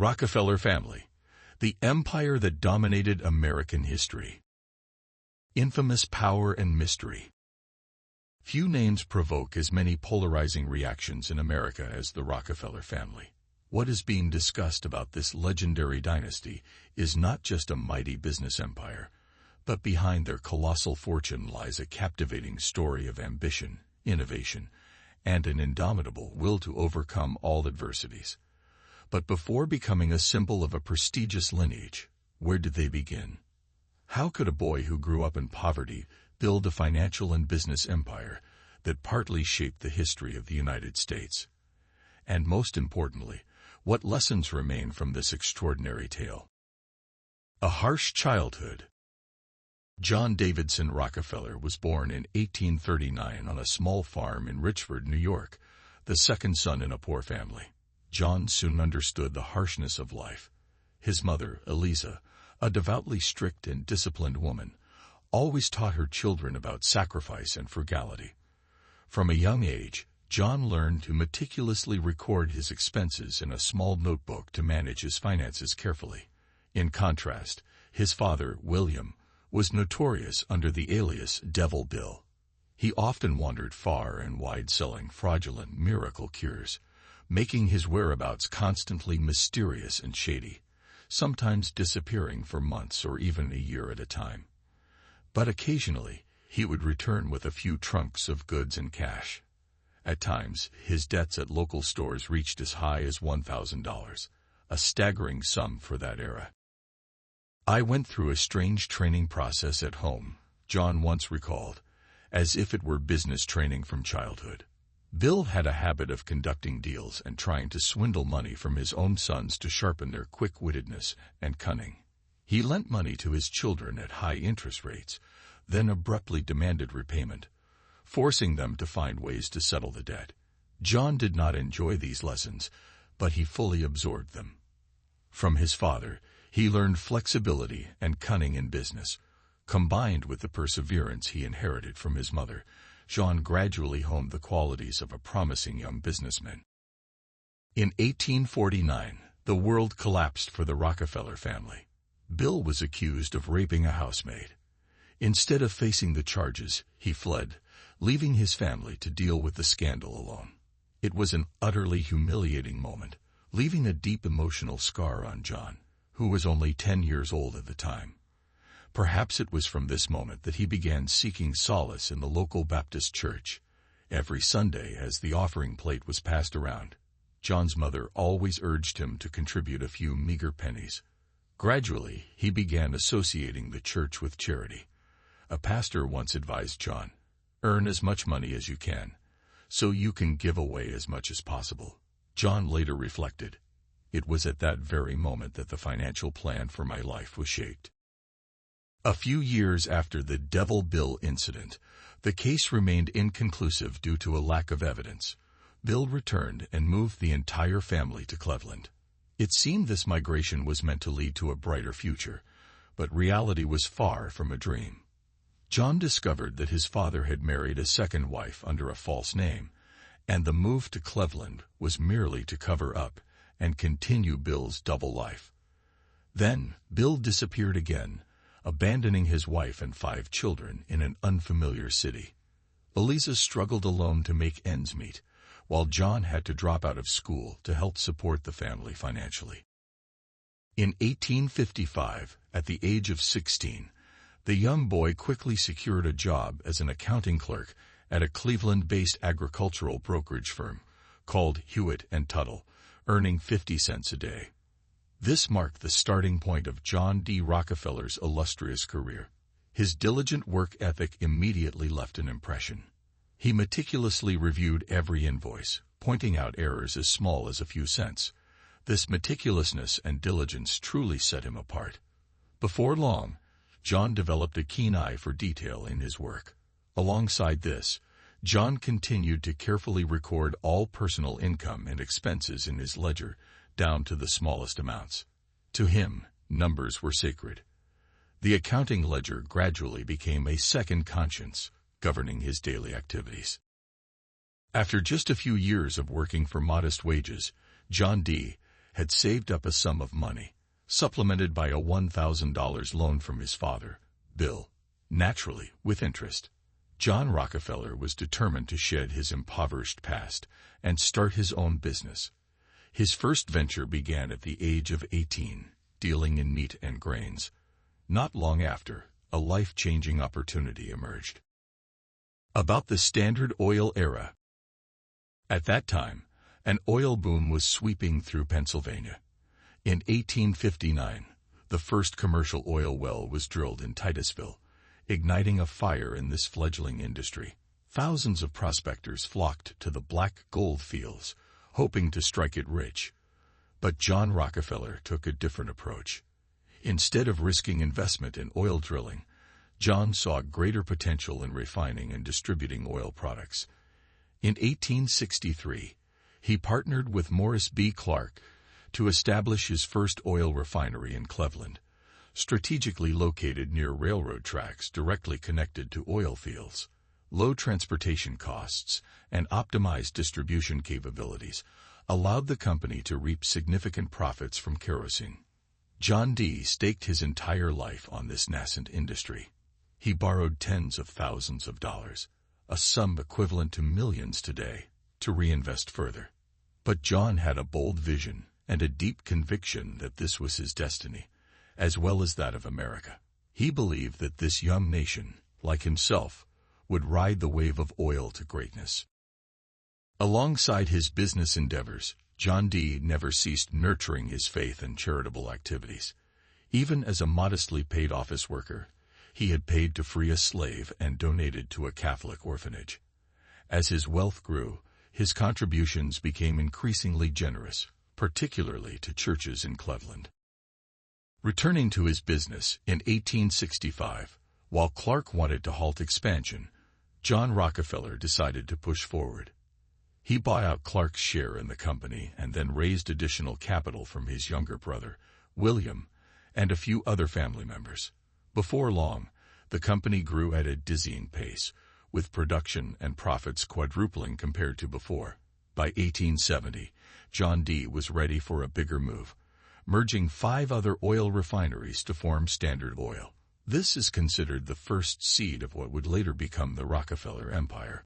Rockefeller family, the empire that dominated American history. Infamous power and mystery. Few names provoke as many polarizing reactions in America as the Rockefeller family. What is being discussed about this legendary dynasty is not just a mighty business empire, but behind their colossal fortune lies a captivating story of ambition, innovation, and an indomitable will to overcome all adversities. But before becoming a symbol of a prestigious lineage, where did they begin? How could a boy who grew up in poverty build a financial and business empire that partly shaped the history of the United States? And most importantly, what lessons remain from this extraordinary tale? A harsh childhood. John Davidson Rockefeller was born in 1839 on a small farm in Richford, New York, the second son in a poor family. John soon understood the harshness of life. His mother, Eliza, a devoutly strict and disciplined woman, always taught her children about sacrifice and frugality. From a young age, John learned to meticulously record his expenses in a small notebook to manage his finances carefully. In contrast, his father, William, was notorious under the alias Devil Bill. He often wandered far and wide selling fraudulent miracle cures, making his whereabouts constantly mysterious and shady, sometimes disappearing for months or even a year at a time. But occasionally, he would return with a few trunks of goods and cash. At times, his debts at local stores reached as high as $1,000, a staggering sum for that era. "I went through a strange training process at home," John once recalled, as if it were business training from childhood. Bill had a habit of conducting deals and trying to swindle money from his own sons to sharpen their quick-wittedness and cunning. He lent money to his children at high interest rates, then abruptly demanded repayment, forcing them to find ways to settle the debt. John did not enjoy these lessons, but he fully absorbed them. From his father, he learned flexibility and cunning in business. Combined with the perseverance he inherited from his mother, John gradually honed the qualities of a promising young businessman. In 1849, the world collapsed for the Rockefeller family. Bill was accused of raping a housemaid. Instead of facing the charges, he fled, leaving his family to deal with the scandal alone. It was an utterly humiliating moment, leaving a deep emotional scar on John, who was only 10 years old at the time. Perhaps it was from this moment that he began seeking solace in the local Baptist church. Every Sunday, as the offering plate was passed around, John's mother always urged him to contribute a few meager pennies. Gradually, he began associating the church with charity. A pastor once advised John, "Earn as much money as you can, so you can give away as much as possible." John later reflected, "It was at that very moment that the financial plan for my life was shaped." A few years after the Devil Bill incident, the case remained inconclusive due to a lack of evidence. Bill returned and moved the entire family to Cleveland. It seemed this migration was meant to lead to a brighter future, but reality was far from a dream. John discovered that his father had married a second wife under a false name, and the move to Cleveland was merely to cover up and continue Bill's double life. Then, Bill disappeared again, abandoning his wife and 5 children in an unfamiliar city. Eliza struggled alone to make ends meet, while John had to drop out of school to help support the family financially. In 1855, at the age of 16, the young boy quickly secured a job as an accounting clerk at a Cleveland-based agricultural brokerage firm called Hewitt & Tuttle, earning 50 cents a day. This marked the starting point of John D. Rockefeller's illustrious career. His diligent work ethic immediately left an impression. He meticulously reviewed every invoice, pointing out errors as small as a few cents. This meticulousness and diligence truly set him apart. Before long, John developed a keen eye for detail in his work. Alongside this, John continued to carefully record all personal income and expenses in his ledger, down to the smallest amounts. To him, numbers were sacred. The accounting ledger gradually became a second conscience, governing his daily activities. After just a few years of working for modest wages, John D. had saved up a sum of money, supplemented by a $1,000 loan from his father, Bill, naturally with interest. John Rockefeller was determined to shed his impoverished past and start his own business. His first venture began at the age of 18, dealing in meat and grains. Not long after, a life-changing opportunity emerged. About the Standard Oil era. At that time, an oil boom was sweeping through Pennsylvania. In 1859, the first commercial oil well was drilled in Titusville, igniting a fire in this fledgling industry. Thousands of prospectors flocked to the black gold fields, hoping to strike it rich. But John Rockefeller took a different approach. Instead of risking investment in oil drilling, John saw greater potential in refining and distributing oil products. In 1863, he partnered with Morris B. Clark to establish his first oil refinery in Cleveland, strategically located near railroad tracks directly connected to oil fields. Low transportation costs and optimized distribution capabilities allowed the company to reap significant profits from kerosene. John D. staked his entire life on this nascent industry. He borrowed tens of thousands of dollars, a sum equivalent to millions today, to reinvest further. But John had a bold vision and a deep conviction that this was his destiny, as well as that of America. He believed that this young nation, like himself, would ride the wave of oil to greatness. Alongside his business endeavors, John D. never ceased nurturing his faith and charitable activities. Even as a modestly paid office worker, he had paid to free a slave and donated to a Catholic orphanage. As his wealth grew, his contributions became increasingly generous, particularly to churches in Cleveland. Returning to his business in 1865, while Clark wanted to halt expansion, John Rockefeller decided to push forward. He bought out Clark's share in the company and then raised additional capital from his younger brother, William, and a few other family members. Before long, the company grew at a dizzying pace, with production and profits quadrupling compared to before. By 1870, John D. was ready for a bigger move, merging 5 other oil refineries to form Standard Oil. This is considered the first seed of what would later become the Rockefeller Empire.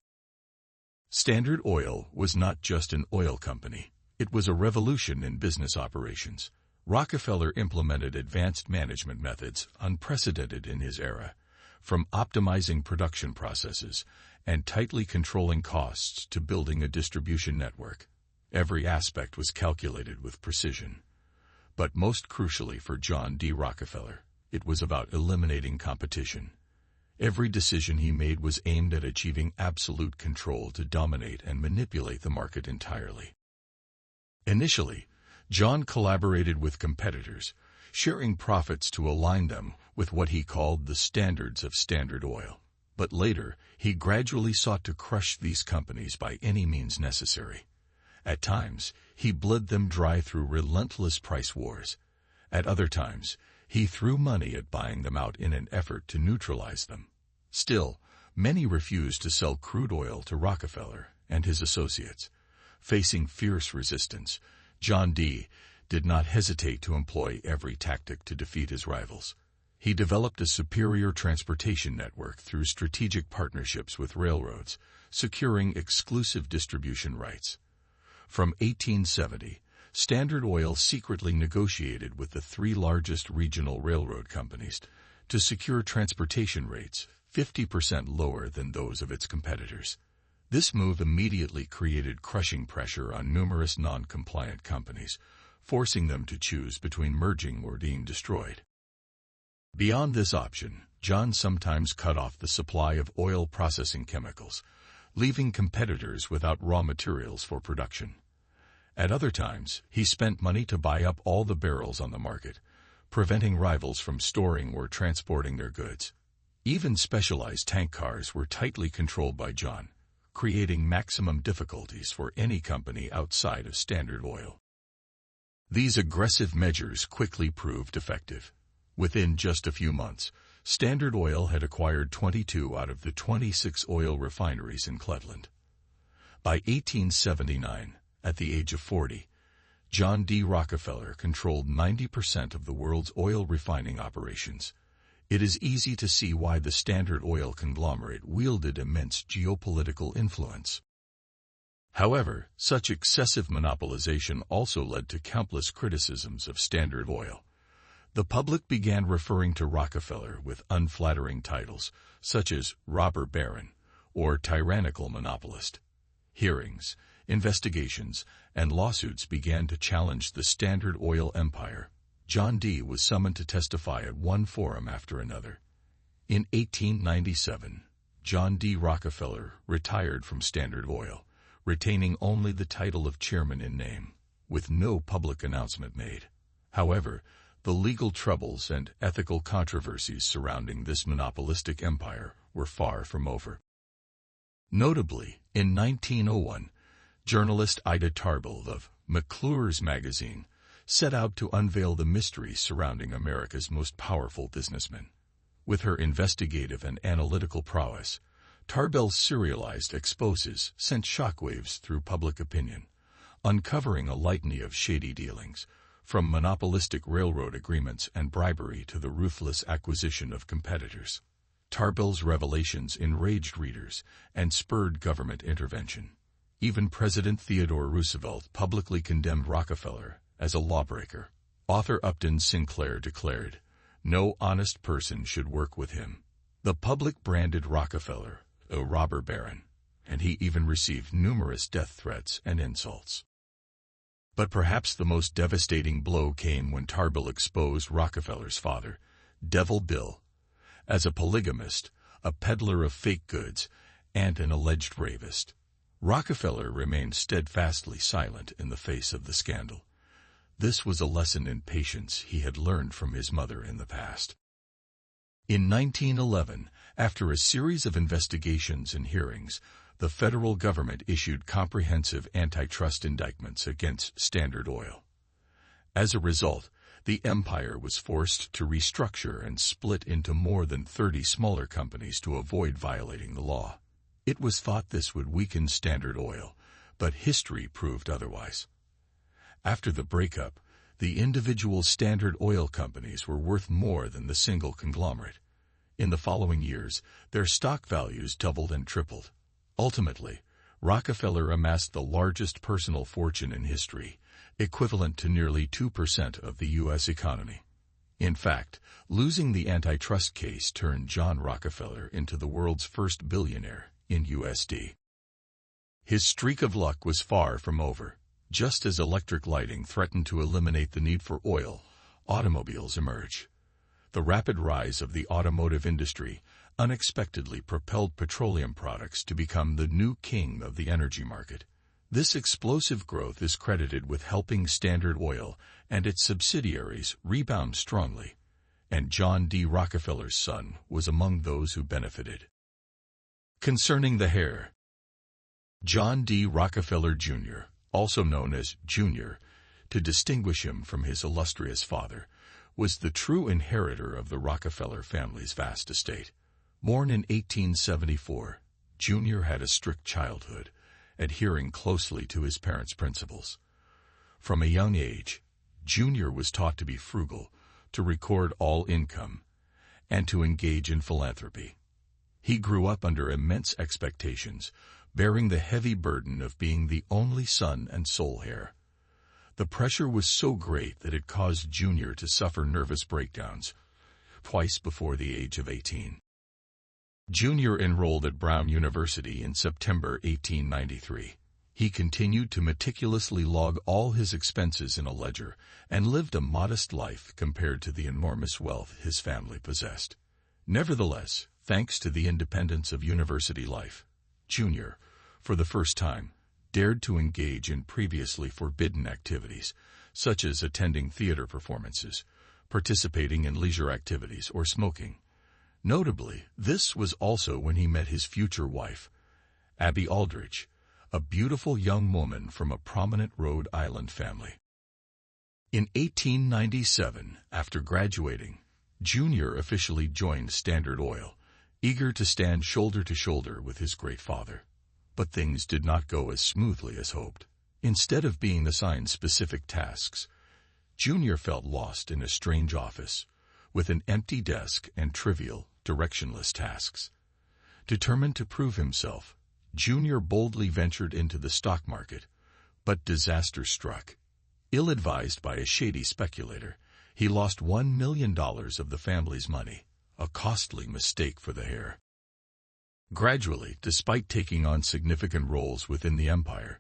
Standard Oil was not just an oil company. It was a revolution in business operations. Rockefeller implemented advanced management methods unprecedented in his era, from optimizing production processes and tightly controlling costs to building a distribution network. Every aspect was calculated with precision. But most crucially for John D. Rockefeller, it was about eliminating competition. Every decision he made was aimed at achieving absolute control to dominate and manipulate the market entirely. Initially, John collaborated with competitors, sharing profits to align them with what he called the standards of Standard Oil. But later, he gradually sought to crush these companies by any means necessary. At times, he bled them dry through relentless price wars. At other times, he threw money at buying them out in an effort to neutralize them. Still, many refused to sell crude oil to Rockefeller and his associates. Facing fierce resistance, John D. did not hesitate to employ every tactic to defeat his rivals. He developed a superior transportation network through strategic partnerships with railroads, securing exclusive distribution rights. From 1870, Standard Oil secretly negotiated with the 3 largest regional railroad companies to secure transportation rates 50% lower than those of its competitors. This move immediately created crushing pressure on numerous non-compliant companies, forcing them to choose between merging or being destroyed. Beyond this option, John sometimes cut off the supply of oil processing chemicals, leaving competitors without raw materials for production. At other times, he spent money to buy up all the barrels on the market, preventing rivals from storing or transporting their goods. Even specialized tank cars were tightly controlled by John, creating maximum difficulties for any company outside of Standard Oil. These aggressive measures quickly proved effective. Within just a few months, Standard Oil had acquired 22 out of the 26 oil refineries in Cleveland. By 1879, at the age of 40, John D. Rockefeller controlled 90% of the world's oil refining operations. It is easy to see why the Standard Oil conglomerate wielded immense geopolitical influence. However, such excessive monopolization also led to countless criticisms of Standard Oil. The public began referring to Rockefeller with unflattering titles, such as robber baron or tyrannical monopolist. Hearings, investigations, and lawsuits began to challenge the Standard Oil empire. John D. was summoned to testify at one forum after another. In 1897, John D. Rockefeller retired from Standard Oil, retaining only the title of chairman in name, with no public announcement made. However, the legal troubles and ethical controversies surrounding this monopolistic empire were far from over. Notably, in 1901, journalist Ida Tarbell of McClure's magazine set out to unveil the mysteries surrounding America's most powerful businessmen. With her investigative and analytical prowess, Tarbell's serialized exposes sent shockwaves through public opinion, uncovering a litany of shady dealings, from monopolistic railroad agreements and bribery to the ruthless acquisition of competitors. Tarbell's revelations enraged readers and spurred government intervention. Even President Theodore Roosevelt publicly condemned Rockefeller as a lawbreaker. Author Upton Sinclair declared, "No honest person should work with him." The public branded Rockefeller a robber baron, and he even received numerous death threats and insults. But perhaps the most devastating blow came when Tarbell exposed Rockefeller's father, Devil Bill, as a polygamist, a peddler of fake goods, and an alleged rapist. Rockefeller remained steadfastly silent in the face of the scandal. This was a lesson in patience he had learned from his mother in the past. In 1911, after a series of investigations and hearings, the federal government issued comprehensive antitrust indictments against Standard Oil. As a result, the empire was forced to restructure and split into more than 30 smaller companies to avoid violating the law. It was thought this would weaken Standard Oil, but history proved otherwise. After the breakup, the individual Standard Oil companies were worth more than the single conglomerate. In the following years, their stock values doubled and tripled. Ultimately, Rockefeller amassed the largest personal fortune in history, equivalent to nearly 2% of the U.S. economy. In fact, losing the antitrust case turned John Rockefeller into the world's first billionaire in USD. His streak of luck was far from over. Just as electric lighting threatened to eliminate the need for oil, automobiles emerged. The rapid rise of the automotive industry unexpectedly propelled petroleum products to become the new king of the energy market. This explosive growth is credited with helping Standard Oil and its subsidiaries rebound strongly, and John D. Rockefeller's son was among those who benefited. Concerning the heir, John D. Rockefeller, Jr., also known as Junior, to distinguish him from his illustrious father, was the true inheritor of the Rockefeller family's vast estate. Born in 1874, Junior had a strict childhood, adhering closely to his parents' principles. From a young age, Junior was taught to be frugal, to record all income, and to engage in philanthropy. He grew up under immense expectations, bearing the heavy burden of being the only son and sole heir. The pressure was so great that it caused Junior to suffer nervous breakdowns, twice before the age of 18. Junior enrolled at Brown University in September 1893. He continued to meticulously log all his expenses in a ledger and lived a modest life compared to the enormous wealth his family possessed. Nevertheless, thanks to the independence of university life, Junior, for the first time, dared to engage in previously forbidden activities, such as attending theater performances, participating in leisure activities, or smoking. Notably, this was also when he met his future wife, Abby Aldrich, a beautiful young woman from a prominent Rhode Island family. In 1897, after graduating, Junior officially joined Standard Oil, eager to stand shoulder to shoulder with his great father. But things did not go as smoothly as hoped. Instead of being assigned specific tasks, Junior felt lost in a strange office, with an empty desk and trivial, directionless tasks. Determined to prove himself, Junior boldly ventured into the stock market, but disaster struck. Ill-advised by a shady speculator, he lost $1 million of the family's money, a costly mistake for the heir. Gradually, despite taking on significant roles within the empire,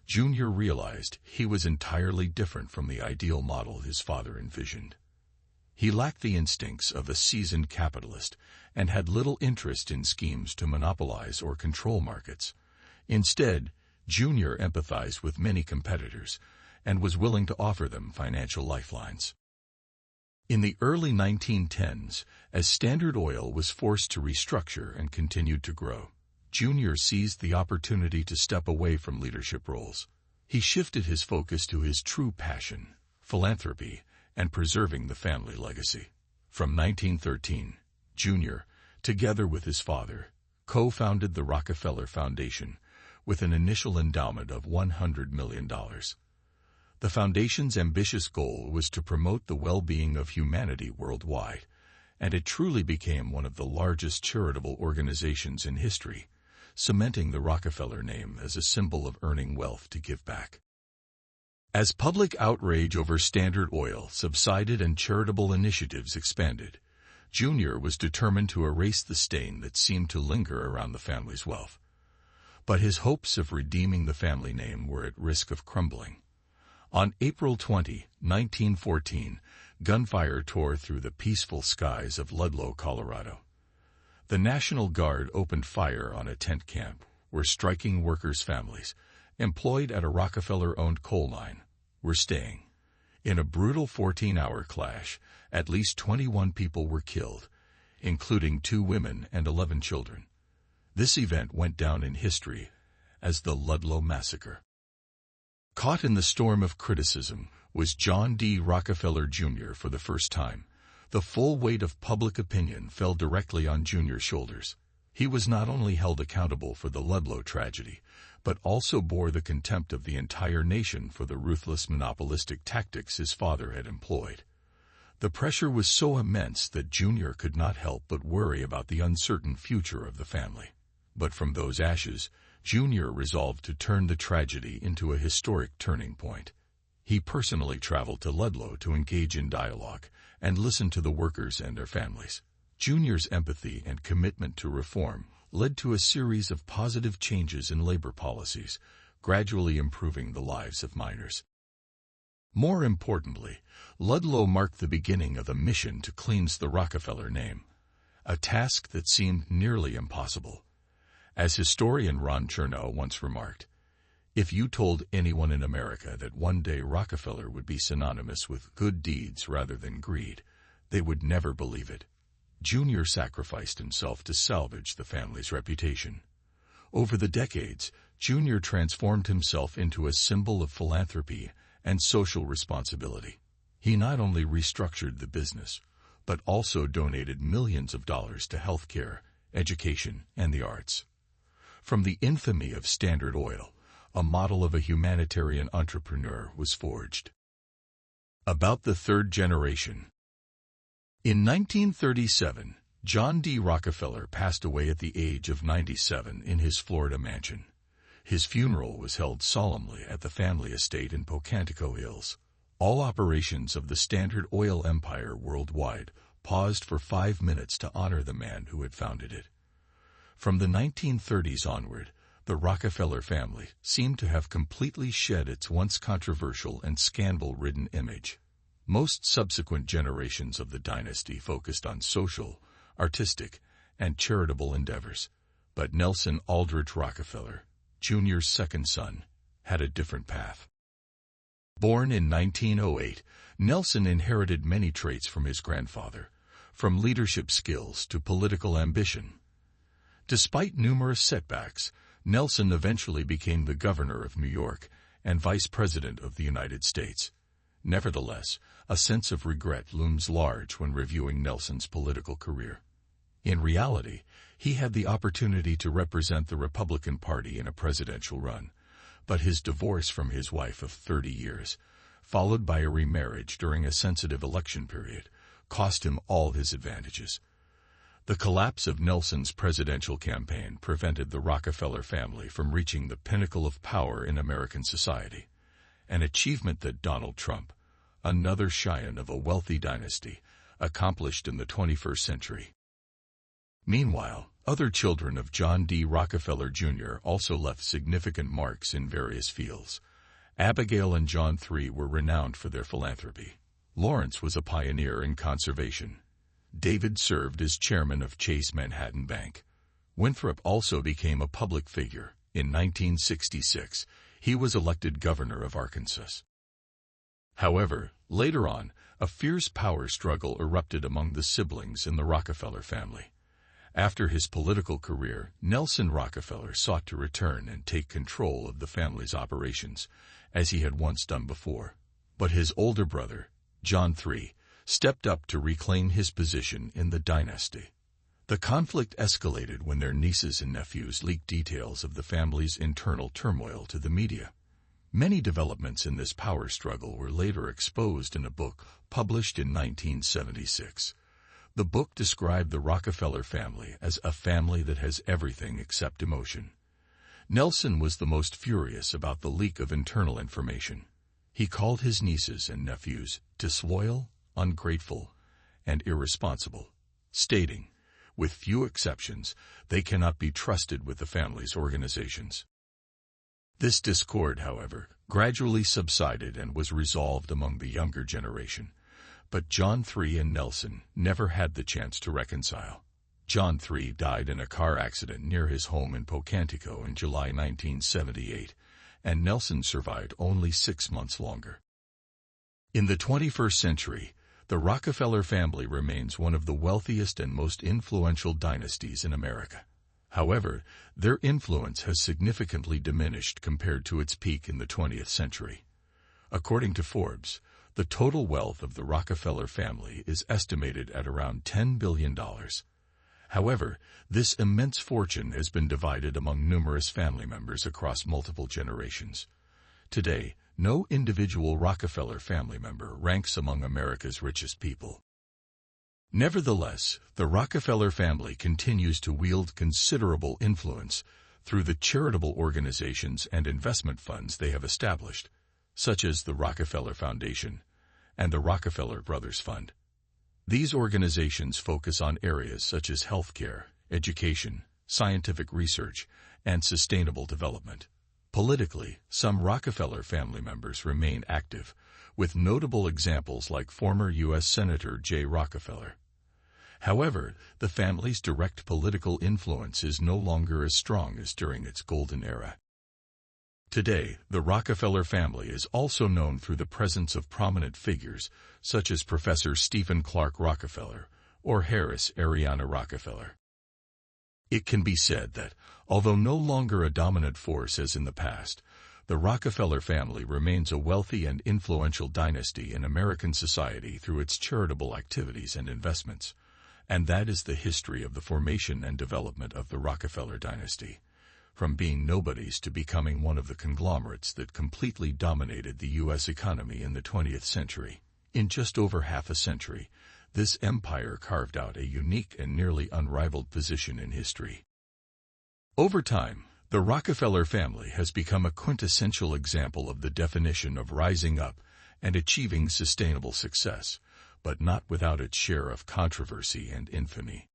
Junior realized he was entirely different from the ideal model his father envisioned. He lacked the instincts of a seasoned capitalist and had little interest in schemes to monopolize or control markets. Instead, Junior empathized with many competitors and was willing to offer them financial lifelines. In the early 1910s, as Standard Oil was forced to restructure and continued to grow, Junior seized the opportunity to step away from leadership roles. He shifted his focus to his true passion, philanthropy, and preserving the family legacy. From 1913, Junior, together with his father, co-founded the Rockefeller Foundation with an initial endowment of $100 million. The foundation's ambitious goal was to promote the well-being of humanity worldwide, and it truly became one of the largest charitable organizations in history, cementing the Rockefeller name as a symbol of earning wealth to give back. As public outrage over Standard Oil subsided and charitable initiatives expanded, Junior was determined to erase the stain that seemed to linger around the family's wealth. But his hopes of redeeming the family name were at risk of crumbling. On April 20, 1914, gunfire tore through the peaceful skies of Ludlow, Colorado. The National Guard opened fire on a tent camp where striking workers' families, employed at a Rockefeller-owned coal mine, were staying. In a brutal 14-hour clash, at least 21 people were killed, including 2 women and 11 children. This event went down in history as the Ludlow Massacre. Caught in the storm of criticism was John D. Rockefeller, Jr. for the first time. The full weight of public opinion fell directly on Junior's shoulders. He was not only held accountable for the Ludlow tragedy, but also bore the contempt of the entire nation for the ruthless monopolistic tactics his father had employed. The pressure was so immense that Junior could not help but worry about the uncertain future of the family. But from those ashes, Junior resolved to turn the tragedy into a historic turning point. He personally traveled to Ludlow to engage in dialogue and listen to the workers and their families. Junior's empathy and commitment to reform led to a series of positive changes in labor policies, gradually improving the lives of miners. More importantly, Ludlow marked the beginning of a mission to cleanse the Rockefeller name, a task that seemed nearly impossible. As historian Ron Chernow once remarked, "If you told anyone in America that one day Rockefeller would be synonymous with good deeds rather than greed, they would never believe it." Junior sacrificed himself to salvage the family's reputation. Over the decades, Junior transformed himself into a symbol of philanthropy and social responsibility. He not only restructured the business, but also donated millions of dollars to healthcare, education, and the arts. From the infamy of Standard Oil, a model of a humanitarian entrepreneur was forged. About the third generation. In 1937, John D. Rockefeller passed away at the age of 97 in his Florida mansion. His funeral was held solemnly at the family estate in Pocantico Hills. All operations of the Standard Oil empire worldwide paused for 5 minutes to honor the man who had founded it. From the 1930s onward, the Rockefeller family seemed to have completely shed its once controversial and scandal-ridden image. Most subsequent generations of the dynasty focused on social, artistic, and charitable endeavors, but Nelson Aldrich Rockefeller, Jr.'s second son, had a different path. Born in 1908, Nelson inherited many traits from his grandfather, from leadership skills to political ambition. Despite numerous setbacks, Nelson eventually became the governor of New York and vice president of the United States. Nevertheless, a sense of regret looms large when reviewing Nelson's political career. In reality, he had the opportunity to represent the Republican Party in a presidential run, but his divorce from his wife of 30 years, followed by a remarriage during a sensitive election period, cost him all his advantages. The collapse of Nelson's presidential campaign prevented the Rockefeller family from reaching the pinnacle of power in American society, an achievement that Donald Trump, another scion of a wealthy dynasty, accomplished in the 21st century. Meanwhile, other children of John D. Rockefeller Jr. also left significant marks in various fields. Abigail and John III were renowned for their philanthropy. Lawrence was a pioneer in conservation. David served as chairman of Chase Manhattan Bank. Winthrop also became a public figure. In 1966, he was elected governor of Arkansas. However, later on, a fierce power struggle erupted among the siblings in the Rockefeller family. After his political career, Nelson Rockefeller sought to return and take control of the family's operations, as he had once done before. But his older brother, John III, stepped up to reclaim his position in the dynasty. The conflict escalated when their nieces and nephews leaked details of the family's internal turmoil to the media. Many developments in this power struggle were later exposed in a book published in 1976. The book described the Rockefeller family as a family that has everything except emotion. Nelson was the most furious about the leak of internal information. He called his nieces and nephews disloyal, ungrateful, and irresponsible, stating, with few exceptions, they cannot be trusted with the family's organizations. This discord, however, gradually subsided and was resolved among the younger generation. But John III and Nelson never had the chance to reconcile. John III died in a car accident near his home in Pocantico in July 1978, and Nelson survived only 6 months longer. In the 21st century, the Rockefeller family remains one of the wealthiest and most influential dynasties in America. However, their influence has significantly diminished compared to its peak in the 20th century. According to Forbes, the total wealth of the Rockefeller family is estimated at around $10 billion. However, this immense fortune has been divided among numerous family members across multiple generations. Today, no individual Rockefeller family member ranks among America's richest people. Nevertheless, the Rockefeller family continues to wield considerable influence through the charitable organizations and investment funds they have established, such as the Rockefeller Foundation and the Rockefeller Brothers Fund. These organizations focus on areas such as healthcare, education, scientific research, and sustainable development. Politically, some Rockefeller family members remain active, with notable examples like former U.S. Senator J. Rockefeller. However, the family's direct political influence is no longer as strong as during its golden era. Today, the Rockefeller family is also known through the presence of prominent figures such as Professor Stephen Clark Rockefeller or Harris Ariana Rockefeller. It can be said that, although no longer a dominant force as in the past, the Rockefeller family remains a wealthy and influential dynasty in American society through its charitable activities and investments. And that is the history of the formation and development of the Rockefeller dynasty, from being nobodies to becoming one of the conglomerates that completely dominated the U.S. economy in the 20th century. In just over half a century, this empire carved out a unique and nearly unrivaled position in history. Over time, the Rockefeller family has become a quintessential example of the definition of rising up and achieving sustainable success, but not without its share of controversy and infamy.